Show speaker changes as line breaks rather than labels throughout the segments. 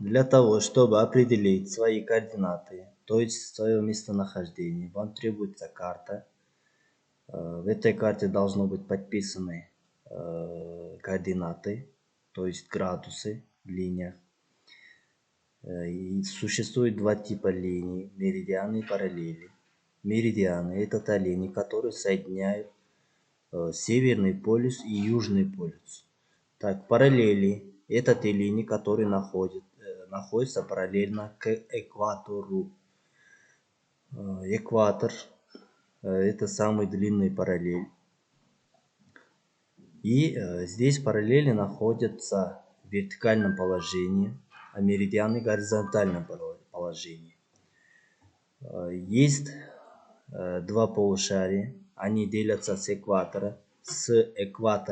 Для того, чтобы определить свои координаты, то есть свое местонахождение, вам требуется карта. В этой карте должно быть подписаны координаты, то есть градусы в линиях. И существует два типа линий: меридианы и параллели. Меридианы — это та линия, которая соединяет Северный полюс и Южный полюс. Так, параллели — это те линии, которые находятся параллельно к экватору. Экватор — это самый длинный параллель. И здесь параллели находятся в вертикальном положении, а меридианы в горизонтальном положении. Есть два полушария, они делятся с экватора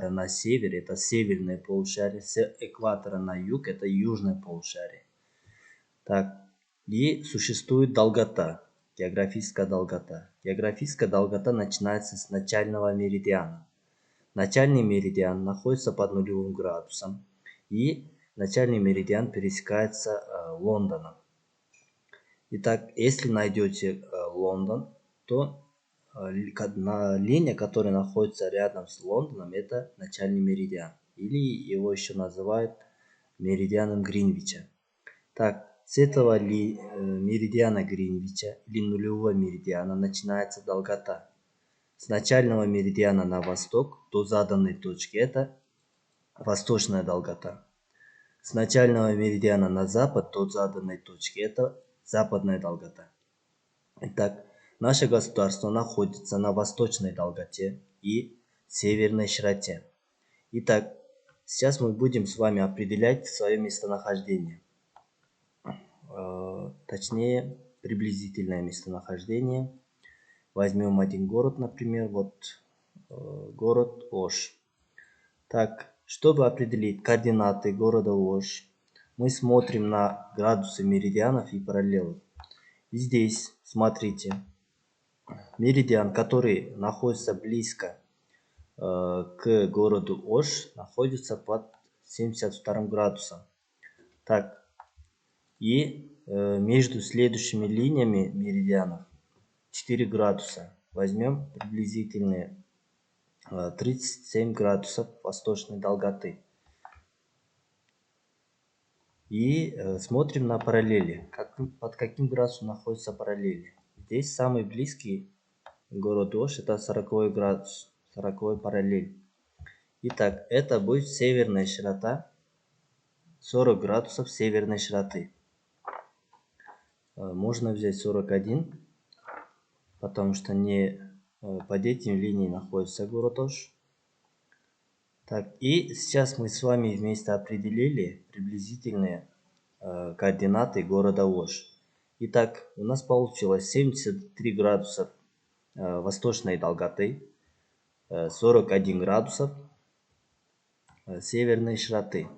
на север, это северное полушарие, с экватора на юг, это южное полушарие. Так, и существует долгота, географическая долгота. Географическая долгота начинается с начального меридиана. Начальный меридиан находится под нулевым градусом, и начальный меридиан пересекается Лондоном. Итак, если найдете Лондон, то линия, которая находится рядом с Лондоном, это начальный меридиан. Или его еще называют меридианом Гринвича. Так, с этого меридиана Гринвича или нулевого меридиана начинается долгота. С начального меридиана на восток до заданной точки — это восточная долгота. С начального меридиана на запад до заданной точки — это западная долгота. Итак, наше государство находится на восточной долготе и северной широте. Итак, сейчас мы будем с вами определять свое местонахождение. Точнее, приблизительное местонахождение. Возьмем один город, например, город Ош. Так, чтобы определить координаты города Ош, мы смотрим на градусы меридианов и параллелов. И здесь, смотрите, меридиан, который находится близко к городу Ош, находится под 72 градусом. Так, и между следующими линиями меридианов 4 градуса. Возьмем приблизительные 37 градусов восточной долготы. И смотрим на параллели. Под каким градусом находятся параллели. Здесь самый близкий город Ош — это 40 градус, 40 параллель. Итак, это будет северная широта, 40 градусов северной широты. Можно взять 41, потому что не под этим линией находится город Ош. Так, и сейчас мы с вами вместе определили приблизительные координаты города Ош. Итак, у нас получилось 73 градуса восточной долготы, 41 градусов северной широты.